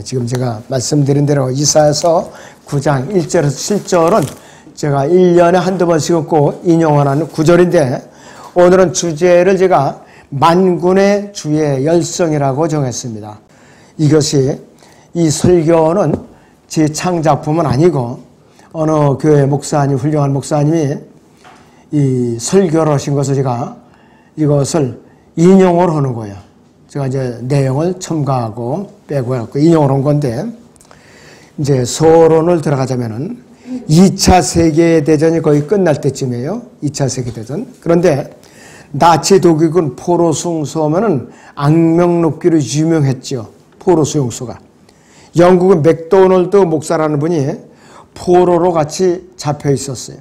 지금 제가 말씀드린 대로 이사야서 9장 1절에서 7절은 제가 1년에 한두 번씩은 꼭 인용하는 구절인데 오늘은 주제를 제가 만군의 주의 열성이라고 정했습니다. 이것이 이 설교는 제 창작품은 아니고 어느 교회 목사님, 훌륭한 목사님이 이 설교를 하신 것을 제가 이것을 인용을 하는 거예요. 제가 이제 내용을 첨가하고 빼고 해갖고 인용을 한 건데, 이제 서론을 들어가자면은 2차 세계대전이 거의 끝날 때쯤이에요. 2차 세계대전. 그런데 나치 독일군 포로 수용소면은 악명 높기로 유명했죠. 포로 수용소가. 영국의 맥도널드 목사라는 분이 포로로 같이 잡혀 있었어요.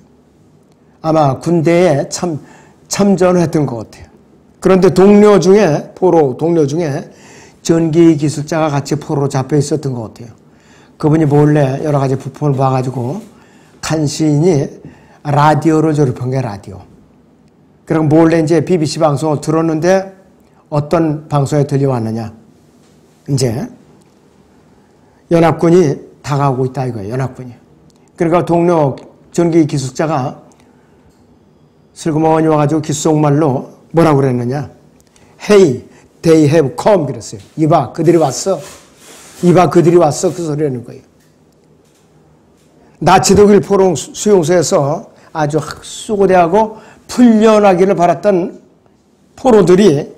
아마 군대에 참전을 했던 것 같아요. 그런데 포로 동료 중에 전기 기술자가 같이 포로로 잡혀 있었던 것 같아요. 그분이 몰래 여러 가지 부품을 봐가지고 간신히 라디오를 조립한 게 라디오. 그럼 몰래 이제 BBC 방송을 들었는데 어떤 방송에 들려왔느냐. 이제 연합군이 다가오고 있다 이거예요. 연합군이. 그러니까 동료 전기 기술자가 슬그머니 와가지고 귓속말로 뭐라고 그랬느냐. Hey, they have come 그랬어요. 이봐, 그들이 왔어. 이봐, 그들이 왔어. 그 소리라는 거예요. 나치 독일 포로 수용소에서 아주 수고대하고 풀려나기를 바랐던 포로들이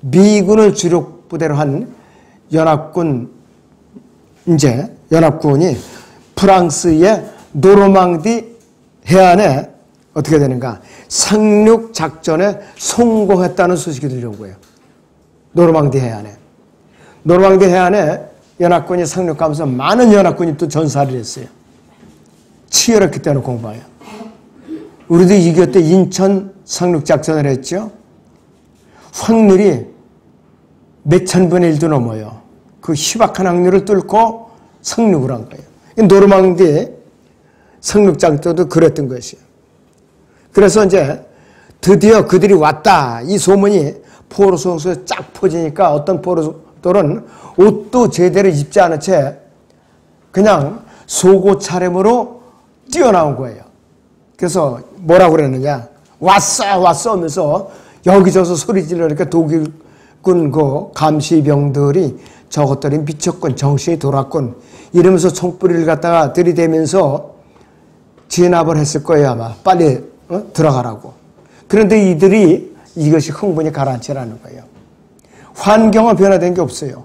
미군을 주력 부대로 한 연합군이 프랑스의 노르망디 해안에 어떻게 되는가? 상륙 작전에 성공했다는 소식이 들려온 거예요. 노르망디 해안에 연합군이 상륙하면서 많은 연합군이 또 전사를 했어요. 치열했기 때문에 공부해요. 우리도 이겼대 인천 상륙 작전을 했죠. 확률이 몇천 분의 1도 넘어요. 그 희박한 확률을 뚫고 상륙을 한 거예요. 노르망디 상륙 작전도 그랬던 것이에요. 그래서 이제 드디어 그들이 왔다. 이 소문이 포로 수용소에 쫙 퍼지니까 어떤 포로들은 옷도 제대로 입지 않은 채 그냥 속옷 차림으로 뛰어나온 거예요. 그래서 뭐라고 그랬느냐. 왔어 하면서 여기저기서 소리 지르니까 독일군 그 감시병들이 저것들이 미쳤군, 정신이 돌았군 이러면서 총뿌리를 갖다가 들이대면서 진압을 했을 거예요. 아마 빨리 들어가라고. 그런데 이들이 이것이 흥분이 가라앉히라는 거예요. 환경은 변화된 게 없어요.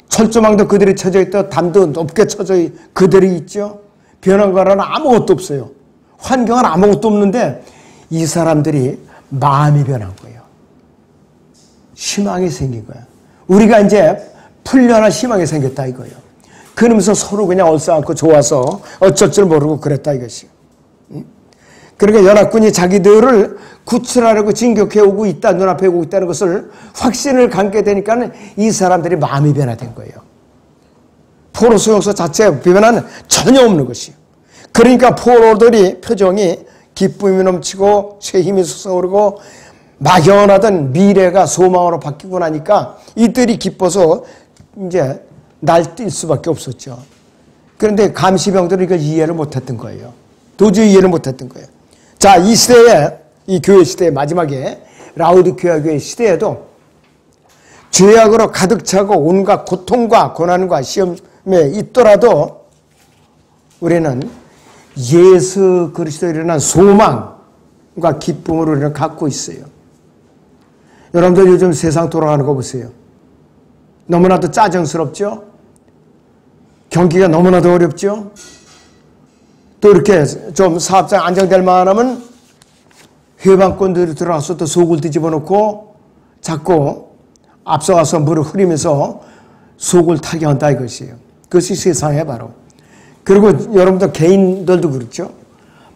철조망도 그들이 쳐져 있다. 담도 높게 쳐져 그들이 있죠. 변한 거는 아무것도 없어요. 환경은 아무것도 없는데 이 사람들이 마음이 변한 거예요. 희망이 생긴 거예요. 우리가 이제 풀려날 희망이 생겼다 이거예요. 그러면서 서로 그냥 얼싸안고 좋아서 어쩔 줄 모르고 그랬다 이것이요. 그러니까 연합군이 자기들을 구출하려고 진격해오고 있다, 눈앞에 오고 있다는 것을 확신을 갖게 되니까 이 사람들이 마음이 변화된 거예요. 포로 수용소 자체에 변화는 전혀 없는 것이에요. 그러니까 포로들이 표정이 기쁨이 넘치고 새 힘이 솟아오르고 막연하던 미래가 소망으로 바뀌고 나니까 이들이 기뻐서 이제 날뛸 수밖에 없었죠. 그런데 감시병들은 이걸 이해를 못했던 거예요. 도저히 이해를 못했던 거예요. 자, 이 시대에, 이 교회 시대의 마지막에 라우디케아 교회 시대에도 죄악으로 가득 차고 온갖 고통과 고난과 시험에 있더라도 우리는 예수 그리스도에 일어난 소망과 기쁨을 우리는 갖고 있어요. 여러분들 요즘 세상 돌아가는 거 보세요. 너무나도 짜증스럽죠? 경기가 너무나도 어렵죠? 또 이렇게 좀 사업장 안정될 만하면 회방꾼들이 들어와서 또 속을 뒤집어 놓고 자꾸 앞서가서 물을 흐리면서 속을 타게 한다 이것이에요. 그것이 세상에 바로. 그리고 여러분들 개인들도 그렇죠.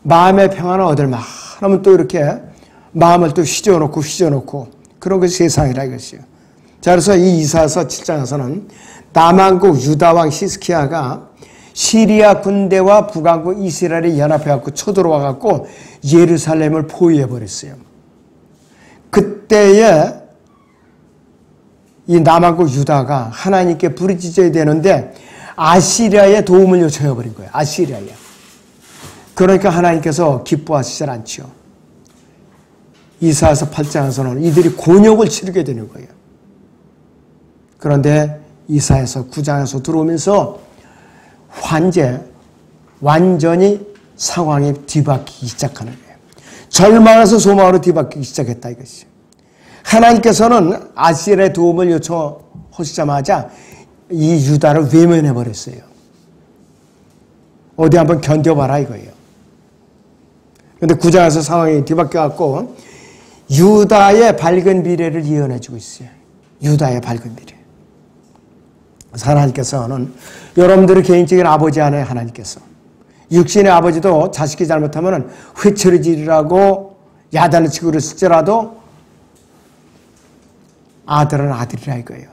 마음의 평안을 얻을 만하면 또 이렇게 마음을 또 휘저어놓고 그런 것이 세상이라 이것이에요. 자, 그래서 이 이사야서 7장에서는 남한국 유다왕 히스기야가 시리아 군대와 북왕국 이스라엘이 연합해갖고 쳐들어와갖고 예루살렘을 포위해버렸어요. 그때에 이 남한국 유다가 하나님께 부르짖어야 되는데 아시리아의 도움을 요청해버린 거예요. 아시리아에. 그러니까 하나님께서 기뻐하시질 않죠. 이사야서 8장에서는 이들이 곤욕을 치르게 되는 거예요. 그런데 이사야서 9장에서 들어오면서 완전히 상황이 뒤바뀌기 시작하는 거예요. 절망에서 소망으로 뒤바뀌기 시작했다 이것이. 하나님께서는 아시리아의 도움을 요청하시자마자 이 유다를 외면해버렸어요. 어디 한번 견뎌봐라 이거예요. 그런데 9장에서 상황이 뒤바뀌어갖고 유다의 밝은 미래를 예언해주고 있어요. 유다의 밝은 미래. 하나님께서는 여러분들의 개인적인 아버지 안에 하나님께서 육신의 아버지도 자식이 잘못하면 회초리질이라고 야단을 치고 그랬을지라도 아들은 아들이라 이거예요.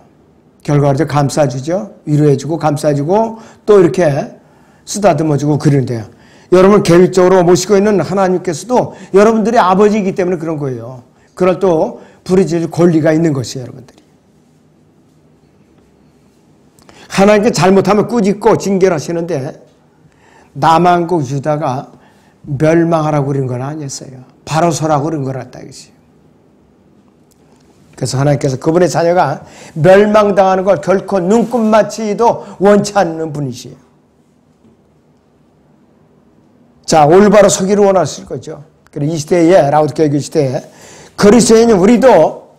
결과적으로 감싸주죠. 위로해주고 감싸주고 또 이렇게 쓰다듬어주고 그러는데요. 여러분 계획적으로 모시고 있는 하나님께서도 여러분들의 아버지이기 때문에 그런 거예요. 그럴 또 부르짖을 권리가 있는 것이에요. 여러분들이. 하나님께 잘못하면 꾸짖고 징계를 하시는데 남한국 유다가 멸망하라고 그런 건 아니었어요. 바로 서라고 그런 거랬다 이것이. 그래서 하나님께서 그분의 자녀가 멸망당하는 걸 결코 눈꼽맞이도 원치 않는 분이시에요. 자, 올바로 서기를 원하실 거죠. 그리고 이 시대에 라오디게아 교회 시대에 그리스도인인 우리도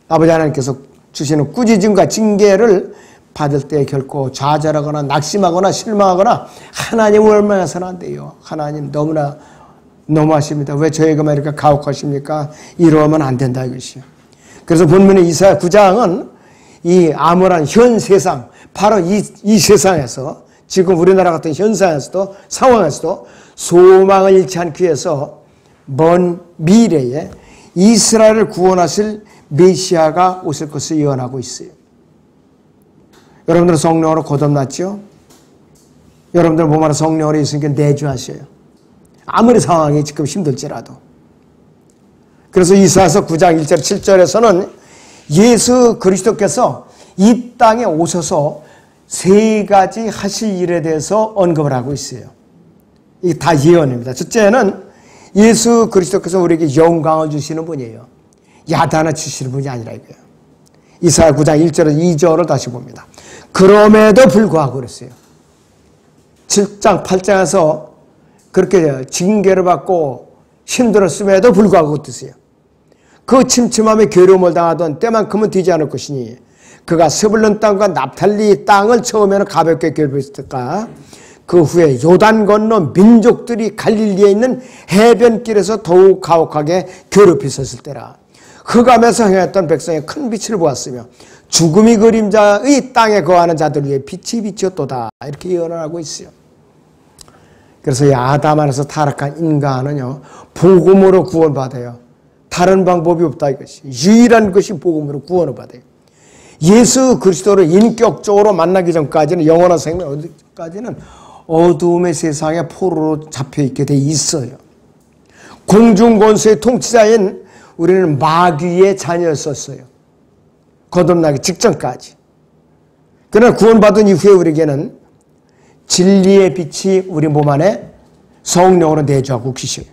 아버지 하나님께서 주시는 꾸짖음과 징계를 받을 때 결코 좌절하거나 낙심하거나 실망하거나 하나님을 원망해서는 안 돼요. 하나님 너무나 너무하십니다. 왜 저에게만 이렇게 가혹하십니까? 이러면 안 된다 이것이요. 그래서 본문의 이사야 9장은 이 암울한 현 세상, 바로 이 세상에서 지금 우리나라 같은 현상에서도 상황에서도 소망을 잃지 않기 위해서 먼 미래에 이스라엘을 구원하실 메시아가 오실 것을 예언하고 있어요. 여러분들은 성령으로 거듭났죠? 여러분들 몸 안에 성령으로 있으니까 내주하셔요. 아무리 상황이 지금 힘들지라도. 그래서 이사야서 9장 1절 7절에서는 예수 그리스도께서 이 땅에 오셔서 세 가지 하실 일에 대해서 언급을 하고 있어요. 이게 다 예언입니다. 첫째는 예수 그리스도께서 우리에게 영광을 주시는 분이에요. 야단을 치시는 분이 아니라 이거예요. 이사야 9장 1절에서 2절을 다시 봅니다. 그럼에도 불구하고 그랬어요. 7장 8장에서 그렇게 징계를 받고 힘들었음에도 불구하고 뜻이에요. 그 침침함에 괴로움을 당하던 때만큼은 되지 않을 것이니 그가 스불론 땅과 납탈리 땅을 처음에는 가볍게 괴롭혔을까. 그 후에 요단 건너 민족들이 갈릴리에 있는 해변길에서 더욱 가혹하게 괴롭히셨을 때라. 흑암에서 행했던 백성의 큰 빛을 보았으며 죽음이 그림자의 땅에 거하는 자들 위에 빛이 비쳤도다. 이렇게 예언을 하고 있어요. 그래서 이 아담 안에서 타락한 인간은요, 복음으로 구원받아요. 다른 방법이 없다 이것이. 유일한 것이 복음으로 구원을 받아요. 예수 그리스도를 인격적으로 만나기 전까지는, 영원한 생명 어디까지는 어두움의 세상에 포로로 잡혀있게 돼 있어요. 공중권세의 통치자인 우리는 마귀의 자녀였었어요. 거듭나기 직전까지. 그러나 구원받은 이후에 우리에게는 진리의 빛이 우리 몸 안에 성령으로 내주하고 계셔요.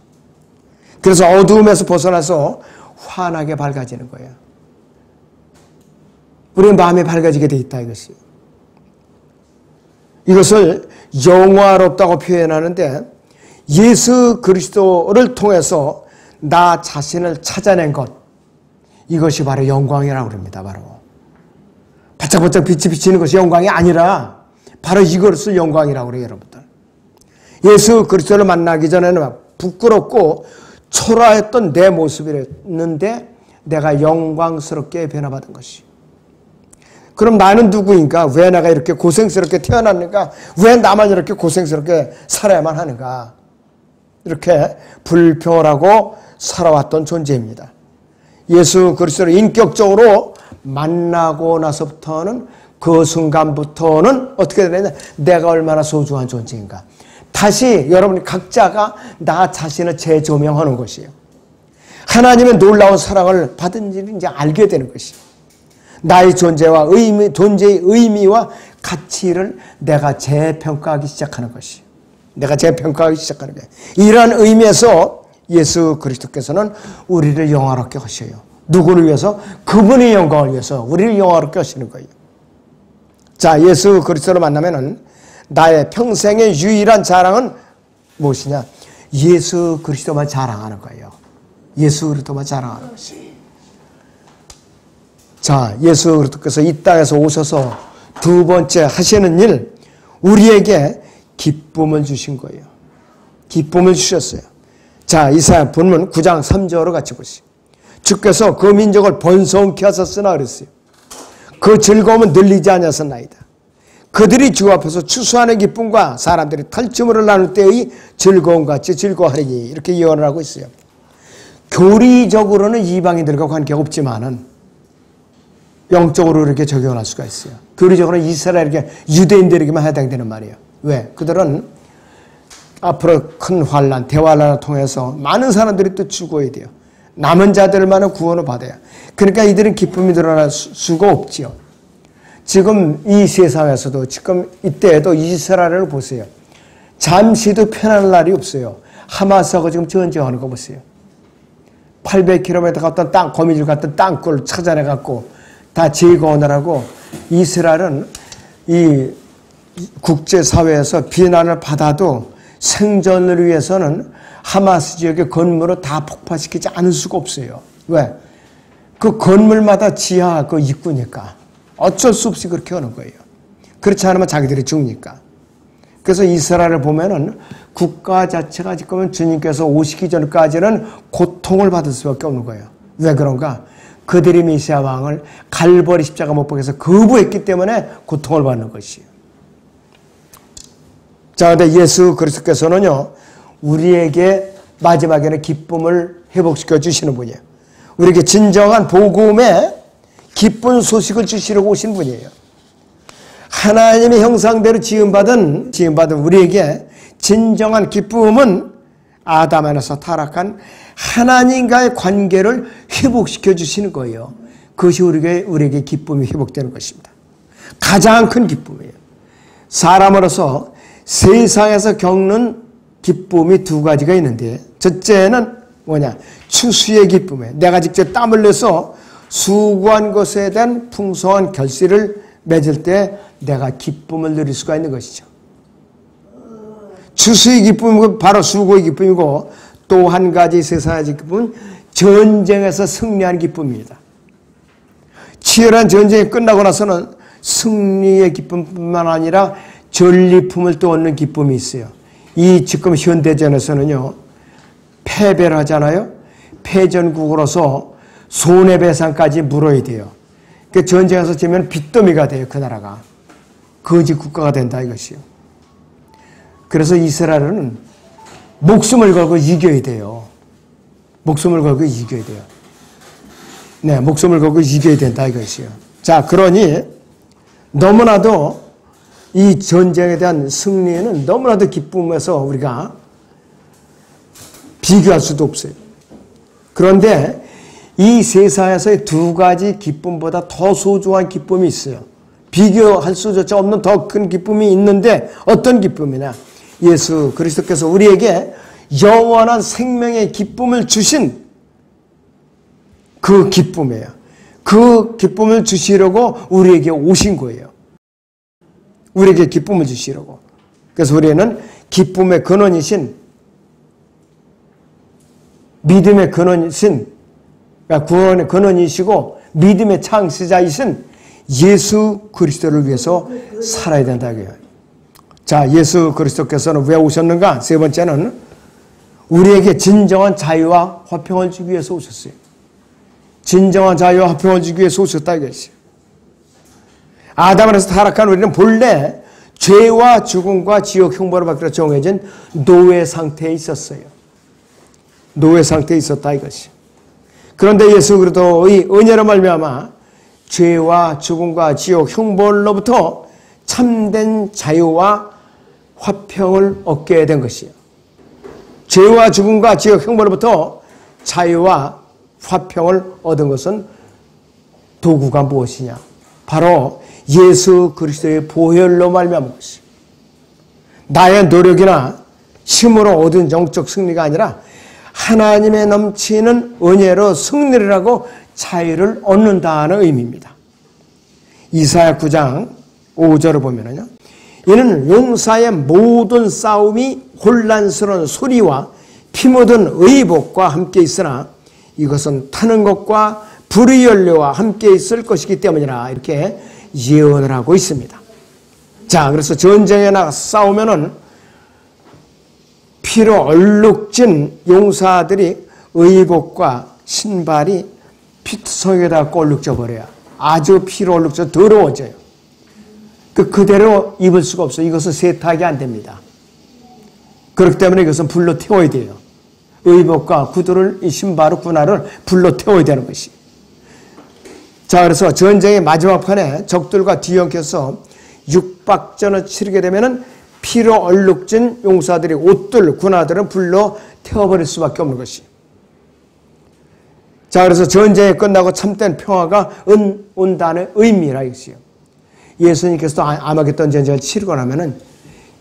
그래서 어두움에서 벗어나서 환하게 밝아지는 거예요. 우리의 마음이 밝아지게 돼 있다 이것이. 이것을 영화롭다고 표현하는데 예수 그리스도를 통해서 나 자신을 찾아낸 것, 이것이 바로 영광이라고 합니다. 바로 반짝반짝 빛이 비치는 것이 영광이 아니라 바로 이것을 영광이라고 그래요. 여러분들, 예수 그리스도를 만나기 전에는 부끄럽고 초라했던 내 모습이었는데 내가 영광스럽게 변화받은 것이. 그럼 나는 누구인가? 왜 내가 이렇게 고생스럽게 태어났는가? 왜 나만 이렇게 고생스럽게 살아야만 하는가? 이렇게 불평하고 살아왔던 존재입니다. 예수 그리스도를 인격적으로 만나고 나서부터는, 그 순간부터는 어떻게 되느냐? 내가 얼마나 소중한 존재인가? 다시 여러분 각자가 나 자신을 재조명하는 것이에요. 하나님의 놀라운 사랑을 받은 일을 이제 알게 되는 것이에요. 나의 존재의 의미와 가치를 내가 재평가하기 시작하는 것이. 내가 재평가하기 시작하는 거예요. 이러한 의미에서 예수 그리스도께서는 우리를 영화롭게 하셔요. 누구를 위해서? 그분의 영광을 위해서 우리를 영화롭게 하시는 거예요. 자, 예수 그리스도를 만나면은 나의 평생의 유일한 자랑은 무엇이냐? 예수 그리스도만 자랑하는 거예요. 예수 그리스도만 자랑하는 것이. 자, 예수 그리스도께서 이 땅에서 오셔서 두 번째 하시는 일, 우리에게 기쁨을 주신 거예요. 기쁨을 주셨어요. 자, 이사야 본문 9장 3절로 같이 보시죠. 주께서 그 민족을 번성케 하셨으나 그랬어요. 그 즐거움은 늘리지 아니하셨나이다. 그들이 주 앞에서 추수하는 기쁨과 사람들이 탈취물을 나눌 때의 즐거움같이 즐거워하리니, 이렇게 예언을 하고 있어요. 교리적으로는 이방인들과 관계가 없지만은 영적으로 이렇게 적용할 수가 있어요. 교리적으로는 이스라엘에게, 유대인들에게만 해당되는 말이에요. 왜? 그들은 앞으로 큰 환란, 대환란을 통해서 많은 사람들이 또 죽어야 돼요. 남은 자들만은 구원을 받아야. 그러니까 이들은 기쁨이 드러날 수가 없지요. 지금 이 세상에서도, 지금 이때에도 이스라엘을 보세요. 잠시도 편안할 날이 없어요. 하마스하고 지금 전쟁하는 거 보세요. 800km 갔던 땅, 거미줄 같은 땅굴 찾아내갖고 다 제거하느라고 이스라엘은 이 국제사회에서 비난을 받아도 생존을 위해서는 하마스 지역의 건물을 다 폭파시키지 않을 수가 없어요. 왜? 그 건물마다 지하 그 입구니까. 어쩔 수 없이 그렇게 하는 거예요. 그렇지 않으면 자기들이 죽으니까. 그래서 이스라엘을 보면은 국가 자체가 지금은 주님께서 오시기 전까지는 고통을 받을 수밖에 없는 거예요. 왜 그런가? 그들이 메시아 왕을 갈보리 십자가 못 박아서 거부했기 때문에 고통을 받는 것이에요. 자, 근데 예수 그리스도께서는요, 우리에게 마지막에는 기쁨을 회복시켜 주시는 분이에요. 우리에게 진정한 복음의 기쁜 소식을 주시려고 오신 분이에요. 하나님의 형상대로 지음받은 우리에게 진정한 기쁨은 아담 안에서 타락한 하나님과의 관계를 회복시켜 주시는 거예요. 그것이 우리에게 기쁨이 회복되는 것입니다. 가장 큰 기쁨이에요. 사람으로서 세상에서 겪는 기쁨이 두 가지가 있는데, 첫째는 뭐냐? 추수의 기쁨이에요. 내가 직접 땀을 내서 수고한 것에 대한 풍성한 결실을 맺을 때 내가 기쁨을 누릴 수가 있는 것이죠. 추수의 기쁨은 바로 수고의 기쁨이고, 또 한 가지 세상의 기쁨은 전쟁에서 승리한 기쁨입니다. 치열한 전쟁이 끝나고 나서는 승리의 기쁨뿐만 아니라 전리품을 또 얻는 기쁨이 있어요. 이 지금 현대전에서는요, 패배를 하잖아요. 패전국으로서 손해배상까지 물어야 돼요. 그 전쟁에서 지면 빚더미가 돼요. 그 나라가. 거지 국가가 된다 이것이요. 그래서 이스라엘은 목숨을 걸고 이겨야 돼요. 목숨을 걸고 이겨야 돼요. 네, 목숨을 걸고 이겨야 된다 이것이요. 자, 그러니 너무나도 이 전쟁에 대한 승리는 너무나도 기쁨에서 우리가 비교할 수도 없어요. 그런데 이 세상에서의 두 가지 기쁨보다 더 소중한 기쁨이 있어요. 비교할 수조차 없는 더 큰 기쁨이 있는데, 어떤 기쁨이냐? 예수 그리스도께서 우리에게 영원한 생명의 기쁨을 주신 그 기쁨이에요. 그 기쁨을 주시려고 우리에게 오신 거예요. 우리에게 기쁨을 주시려고. 그래서 우리는 기쁨의 근원이신, 믿음의 근원이신, 구원의 근원이시고 믿음의 창시자이신 예수 그리스도를 위해서 살아야 된다. 자, 예수 그리스도께서는 왜 오셨는가? 세 번째는 우리에게 진정한 자유와 화평을 주기 위해서 오셨어요. 진정한 자유와 화평을 주기 위해서 오셨다 이것이에요. 아담에서 타락한 우리는 본래 죄와 죽음과 지옥 형벌을 받기로 정해진 노예 상태에 있었어요. 노예 상태에 있었다 이것이. 그런데 예수 그리스도의 은혜로 말미암아 죄와 죽음과 지옥 형벌로부터 참된 자유와 화평을 얻게 된 것이에요. 죄와 죽음과 지옥 형벌로부터 자유와 화평을 얻은 것은 도구가 무엇이냐? 바로 예수 그리스도의 보혈로 말미암은 것이. 나의 노력이나 힘으로 얻은 영적 승리가 아니라 하나님의 넘치는 은혜로 승리를 하고 자유를 얻는다는 의미입니다. 이사야 9장 5절을 보면요, 이는 용사의 모든 싸움이 혼란스러운 소리와 피 묻은 의복과 함께 있으나 이것은 타는 것과 불의 연료와 함께 있을 것이기 때문이라, 이렇게 예언을 하고 있습니다. 자, 그래서 전쟁에 나가서 싸우면은 피로 얼룩진 용사들이 의복과 신발이 피투성에다 얼룩져 버려요. 아주 피로 얼룩져 더러워져요. 그대로 입을 수가 없어요. 이것은 세탁이 안 됩니다. 그렇기 때문에 이것은 불로 태워야 돼요. 의복과 구두를, 이 신발을, 군화를 불로 태워야 되는 것이. 자, 그래서 전쟁의 마지막 판에 적들과 뒤엉켜서 육박전을 치르게 되면은 피로 얼룩진 용사들이 옷들, 군화들은 불로 태워버릴 수밖에 없는 것이. 자, 그래서 전쟁이 끝나고 참된 평화가 온다는 의미라 이것이요. 예수님께서도 아마겟돈 전쟁을 치르고 나면은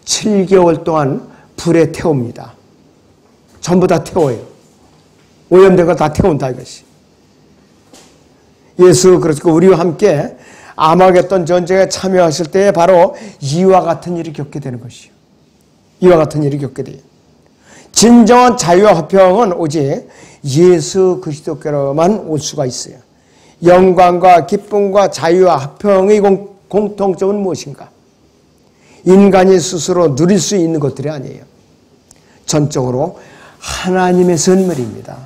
7개월 동안 불에 태웁니다. 전부 다 태워요. 오염된 거 다 태운다 이것이. 예수 그리스도 우리와 함께 아마겟돈 전쟁에 참여하실 때에 바로 이와 같은 일이 겪게 되는 것이요. 이와 같은 일이 겪게 돼요. 진정한 자유와 화평은 오직 예수 그리스도께로만 올 수가 있어요. 영광과 기쁨과 자유와 화평의 공통점은 무엇인가? 인간이 스스로 누릴 수 있는 것들이 아니에요. 전적으로 하나님의 선물입니다.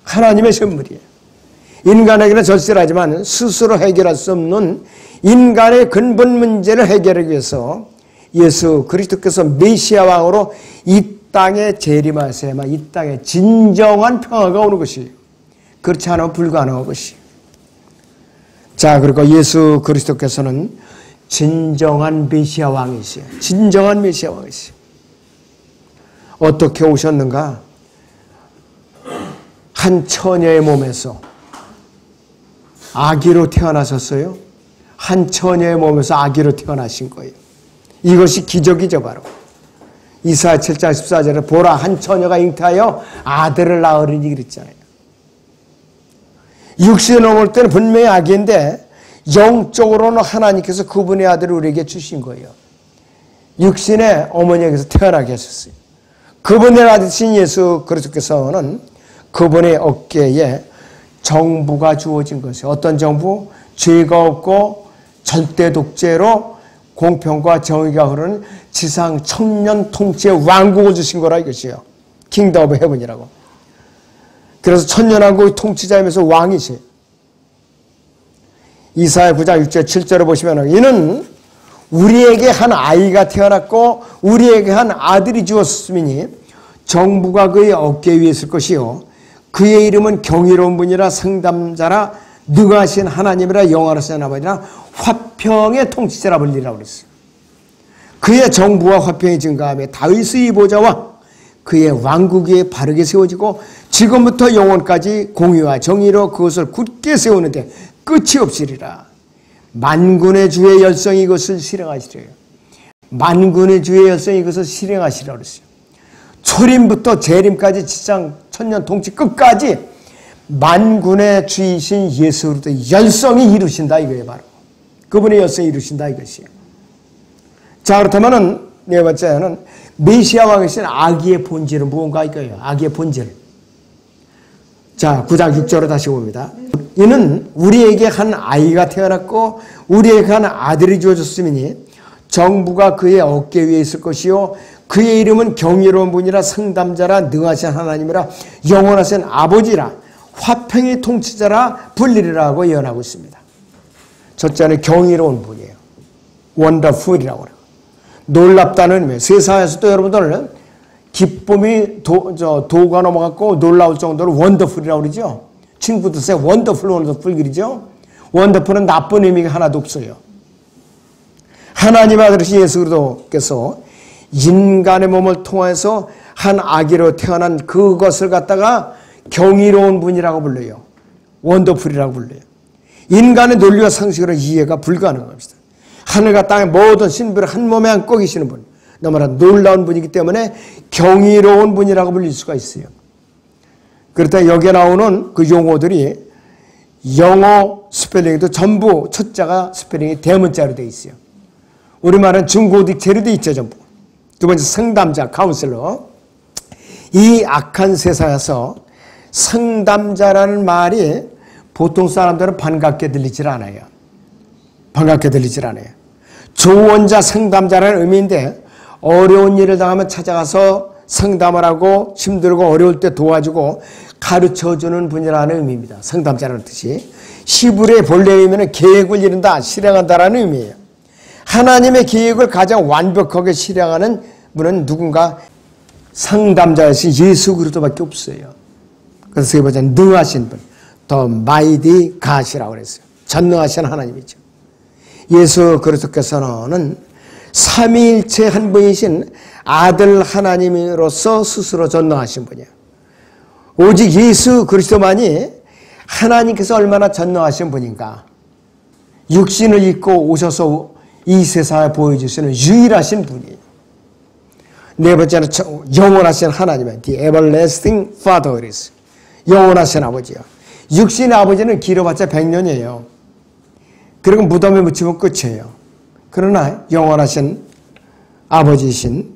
하나님의 선물이에요. 인간에게는 절실하지만 스스로 해결할 수 없는 인간의 근본 문제를 해결하기 위해서 예수 그리스도께서 메시아 왕으로 이 땅에 재림하셔야만 이 땅에 진정한 평화가 오는 것이에요. 그렇지 않으면 불가능한 것이에요. 자, 그리고 예수 그리스도께서는 진정한 메시아 왕이시에요. 진정한 메시아 왕이시에요. 어떻게 오셨는가? 한 처녀의 몸에서 아기로 태어나셨어요. 한 처녀의 몸에서 아기로 태어나신 거예요. 이것이 기적이죠, 바로. 이사야 7장 14절에 보라, 한 처녀가 잉태하여 아들을 낳으리니 그랬잖아요. 육신이 넘을 때는 분명히 아기인데 영적으로는 하나님께서 그분의 아들을 우리에게 주신 거예요. 육신의 어머니에게서 태어나게 하셨어요. 그분의 아들이신 예수 그리스도께서는 그분의 어깨에 정부가 주어진 것이에요. 어떤 정부? 죄가 없고 절대 독재로 공평과 정의가 흐르는 지상 천년 통치의 왕국을 주신 거라 이것이에요. 킹덤 오브 헤븐이라고. 그래서 천년왕국의 통치자이면서 왕이세요. 이사야 9장 6절 7절을 보시면 이는 우리에게 한 아이가 태어났고 우리에게 한 아들이 주었으니 정부가 그의 어깨 위에 있을 것이요 그의 이름은 경이로운 분이라 상담자라 능하신 하나님이라 영원하신 아버지라 화평의 통치자라 불리라고 그랬어요. 그의 정부와 화평이 증가하며 다윗의 보좌와 그의 왕국이 바르게 세워지고 지금부터 영원까지 공의와 정의로 그것을 굳게 세우는데 끝이 없으리라. 만군의 주의 열성이 이것을 실행하시래요. 만군의 주의 열성이 이것을 실행하시라고 그랬어요. 초림부터 재림까지 지상 천년 통치 끝까지 만군의 주이신 예수 그리스도의 열성이 이루신다 이거예요. 바로 그분의 열성이 이루신다 이것이에요. 자, 그렇다면은 네 번째는 메시아 왕이신 아기의 본질은 무언가 이거예요. 아기의 본질. 자, 9장 6절을 다시 봅니다. 이는 우리에게 한 아이가 태어났고 우리에게 한 아들이 주어졌으니 정부가 그의 어깨 위에 있을 것이요 그의 이름은 경이로운 분이라 상담자라 능하신 하나님이라 영원하신 아버지라 화평의 통치자라 불리리라고 예언하고 있습니다. 첫째는 경이로운 분이에요. 원더풀이라고 그래요. 놀랍다는 의미예요. 세상에서도 여러분들 기쁨이 도가 넘어갔고 놀라울 정도로 원더풀이라고 그러죠. 친구들 새 원더풀 그러죠. 원더풀은 나쁜 의미가 하나도 없어요. 하나님 아들이신 예수 그리스도께서 인간의 몸을 통해서 한 아기로 태어난 그것을 갖다가 경이로운 분이라고 불러요. 원더풀이라고 불러요. 인간의 논리와 상식으로 이해가 불가능합니다. 하늘과 땅의 모든 신비를 한 몸에 안고 계시는 분, 너무나 놀라운 분이기 때문에 경이로운 분이라고 불릴 수가 있어요. 그렇다 여기에 나오는 그 용어들이 영어 스펠링도 전부 첫자가 스펠링이 대문자로 되어 있어요. 우리말은 중고딕체로 되어 있죠, 전부. 두 번째 상담자, 카운슬러. 이 악한 세상에서 상담자라는 말이 보통 사람들은 반갑게 들리질 않아요. 반갑게 들리질 않아요. 조언자, 상담자라는 의미인데 어려운 일을 당하면 찾아가서 상담을 하고 힘들고 어려울 때 도와주고 가르쳐주는 분이라는 의미입니다. 상담자라는 뜻이. 히브리의 본래 의미는 계획을 이룬다, 실행한다라는 의미예요. 하나님의 계획을 가장 완벽하게 실행하는 분은 누군가 상담자이신 예수 그리스도밖에 없어요. 그래서 세 번째 능하신 분, 더 마이디 갓이라고 그랬어요. 전능하신 하나님이죠. 예수 그리스도께서는 삼위일체 한 분이신 아들 하나님으로서 스스로 전능하신 분이에요. 오직 예수 그리스도만이 하나님께서 얼마나 전능하신 분인가. 육신을 입고 오셔서 이 세상에 보여주시는 유일하신 분이에요. 네 번째는 영원하신 하나님은 The Everlasting Father 그랬어요. 영원하신 아버지요. 육신의 아버지는 길어봤자 100년이에요. 그리고 무덤에 묻히면 끝이에요. 그러나 영원하신 아버지이신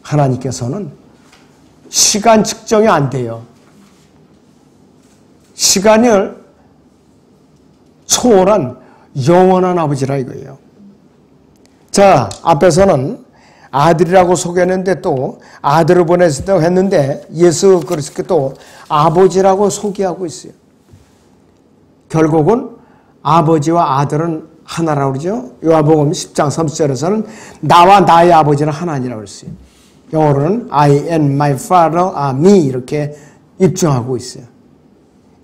하나님께서는 시간 측정이 안 돼요. 시간을 초월한 영원한 아버지라 이거예요. 자, 앞에서는 아들이라고 소개했는데 또 아들을 보냈다고 했는데 예수 그리스도도 아버지라고 소개하고 있어요. 결국은 아버지와 아들은 하나라고 그러죠. 요한복음 10장 30절에서는 나와 나의 아버지는 하나니라고 그랬어요. 영어로는 I and my father are me 이렇게 입증하고 있어요.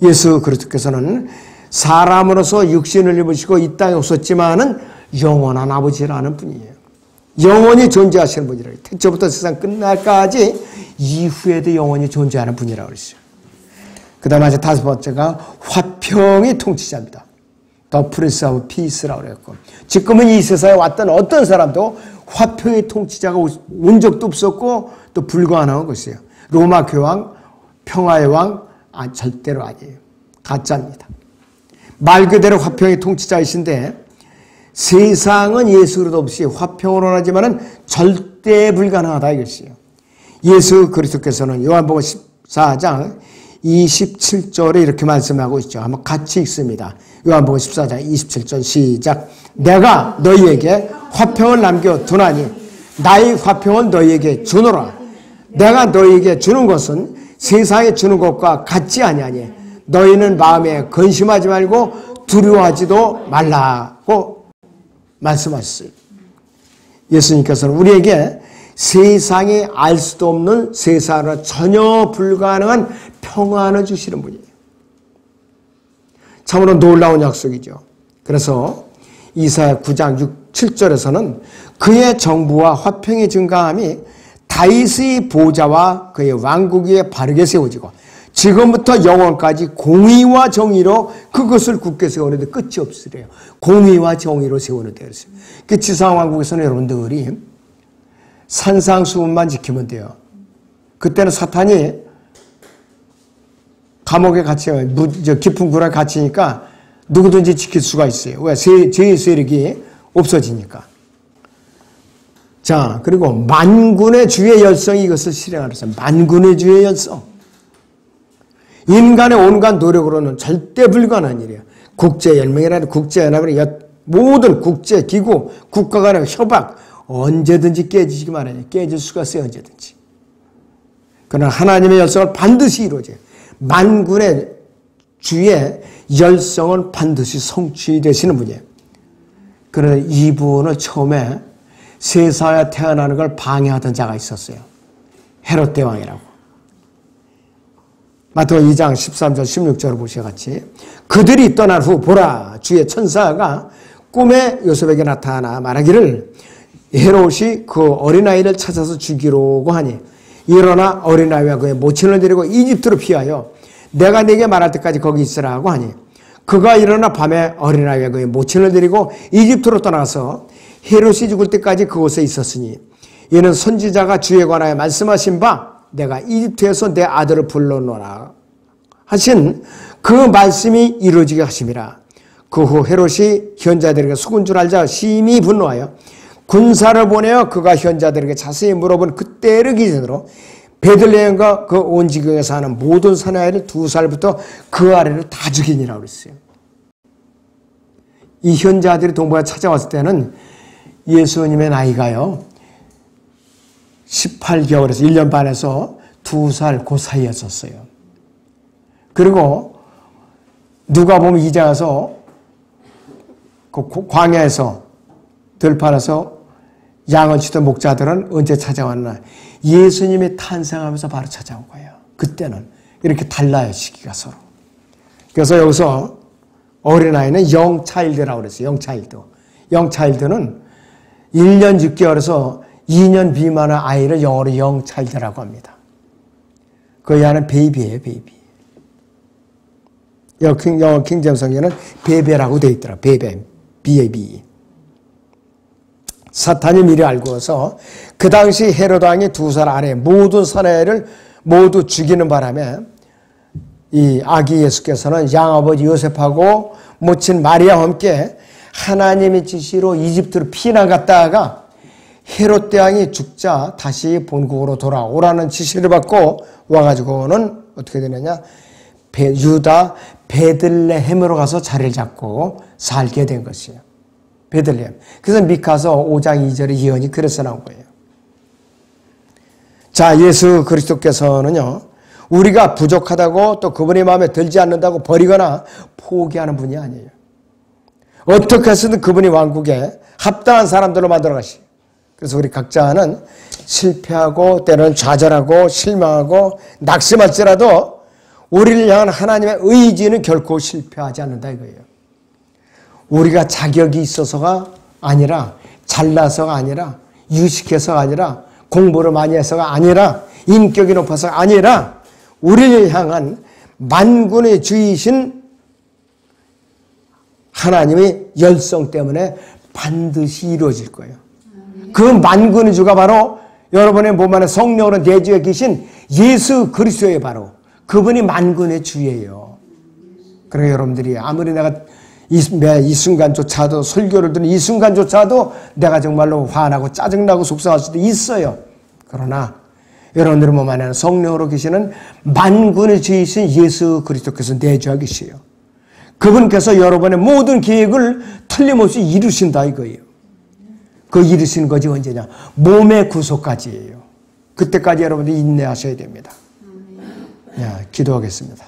예수 그리스도께서는 사람으로서 육신을 입으시고 이 땅에 오셨지만은 영원한 아버지라는 분이에요. 영원히 존재하시는 분이라고 해요. 태초부터 세상 끝날까지 이후에도 영원히 존재하는 분이라고 그랬어요. 그 다음에 다섯 번째가 화평의 통치자입니다. The Prince of Peace라고 그랬고, 지금은 이 세상에 왔던 어떤 사람도 화평의 통치자가 온 적도 없었고 또 불가능한 것이에요. 로마 교황, 평화의 왕, 절대로 아니에요. 가짜입니다. 말 그대로 화평의 통치자이신데 세상은 예수 그리스도 없이 화평을 원하지만은 절대 불가능하다 이것이에요. 예수 그리스도께서는 요한복음 14장 27절에 이렇게 말씀하고 있죠. 한번 같이 읽습니다. 요한복음 14장 27절 시작. 내가 너희에게 화평을 남겨두나니 나의 화평을 너희에게 주노라. 내가 너희에게 주는 것은 세상에 주는 것과 같지 아니하니 너희는 마음에 근심하지 말고 두려워하지도 말라고 말씀하셨어요. 예수님께서는 우리에게 세상에 알 수도 없는 세상으로 전혀 불가능한 평안을 주시는 분이에요. 참으로 놀라운 약속이죠. 그래서 이사야 9장 7절에서는 그의 정부와 화평의 증강함이 다윗의 보좌와 그의 왕국 위에 바르게 세워지고 지금부터 영원까지 공의와 정의로 그것을 굳게 세우는데 끝이 없으래요. 공의와 정의로 세우는데 그랬어요. 그 지상왕국에서는 여러분들이 산상수훈만 지키면 돼요. 그때는 사탄이 감옥에 갇히면 깊은 굴에 갇히니까 누구든지 지킬 수가 있어요. 왜? 죄의 세력이 없어지니까. 자, 그리고 만군의 주의 열성이 이것을 실행하랬어요. 만군의 주의 열성. 인간의 온갖 노력으로는 절대 불가능한 일이에요. 국제연맹이라는 국제연합이라는 모든 국제기구, 국가 간의 협약 언제든지 깨지기 마련이에요. 깨질 수가 있어요. 언제든지. 그러나 하나님의 열성은 반드시 이루어져요. 만군의 주의 열성은 반드시 성취되시는 분이에요. 그러나 이분을 처음에 세상에 태어나는 걸 방해하던 자가 있었어요. 헤롯 대왕이라고. 마태복음 2장 13절 16절을 보시와 같이 그들이 떠난 후 보라 주의 천사가 꿈에 요셉에게 나타나 말하기를 헤롯이 그 어린아이를 찾아서 죽이려고 하니 일어나 어린아이와 그의 모친을 데리고 이집트로 피하여 내가 네게 말할 때까지 거기 있으라고 하니 그가 일어나 밤에 어린아이와 그의 모친을 데리고 이집트로 떠나서 헤롯이 죽을 때까지 그곳에 있었으니 이는 선지자가 주에 관하여 말씀하신 바 내가 이집트에서 내 아들을 불러놓으라 하신 그 말씀이 이루어지게 하심이라. 그 후 헤롯이 현자들에게 속은 줄 알자 심히 분노하여 군사를 보내어 그가 현자들에게 자세히 물어본 그때를 기준으로 베들레헴과 그 온 지경에 사는 모든 사내아이를 2살부터 그 아래를 다 죽이니라 그랬어요. 이 현자들이 동부에 찾아왔을 때는 예수님의 나이가요 18개월에서 1년 반에서 2살 그 사이였었어요. 그리고 누가 보면 이제 와서 그 광야에서 들판에서 양을 치던 목자들은 언제 찾아왔나? 예수님이 탄생하면서 바로 찾아온 거예요. 그때는 이렇게 달라요, 시기가 서로. 그래서 여기서 어린아이는 영차일드라고 그랬어요. 영차일드는 1년 6개월에서 2년 미만의 아이를 영어로 영차일드라고 합니다. 그 아이는 베이비예요, 베이비. 영어 킹제임스 성경에는 베베라고 되어 있더라. 베베, B-A-B. 사탄이 미리 알고서 그 당시 헤롯 왕이 2살 아래 모든 사내를 모두 죽이는 바람에 이 아기 예수께서는 양아버지 요셉하고 모친 마리아와 함께 하나님의 지시로 이집트로 피난 갔다가 헤롯 대왕이 죽자 다시 본국으로 돌아오라는 지시를 받고 와가지고는 어떻게 되느냐? 유다 베들레헴으로 가서 자리를 잡고 살게 된 것이에요. 베들레헴. 그래서 미카서 5장 2절의 예언이 그래서 나온 거예요. 자, 예수 그리스도께서는요, 우리가 부족하다고 또 그분의 마음에 들지 않는다고 버리거나 포기하는 분이 아니에요. 어떻게 해서든 그분이 왕국에 합당한 사람들로 만들어 가시죠. 그래서 우리 각자는 실패하고 때로는 좌절하고 실망하고 낙심할지라도 우리를 향한 하나님의 의지는 결코 실패하지 않는다 이거예요. 우리가 자격이 있어서가 아니라 잘나서가 아니라 유식해서가 아니라 공부를 많이 해서가 아니라 인격이 높아서가 아니라 우리를 향한 만군의 주이신 하나님의 열성 때문에 반드시 이루어질 거예요. 그 만군의 주가 바로 여러분의 몸 안에 성령으로 내주에 계신 예수 그리스도의 바로 그분이 만군의 주예요. 그러니까 여러분들이 아무리 내가 이 순간조차도 설교를 듣는 이 순간조차도 내가 정말로 화나고 짜증나고 속상할 수도 있어요. 그러나 여러분들 몸 안에는 성령으로 계시는 만군의 주이신 예수 그리스도께서 내주하 계시요. 그분께서 여러분의 모든 계획을 틀림없이 이루신다 이거예요. 그 이루시는 것이 언제냐? 몸의 구속까지예요. 그때까지 여러분들이 인내하셔야 됩니다. 야, 기도하겠습니다.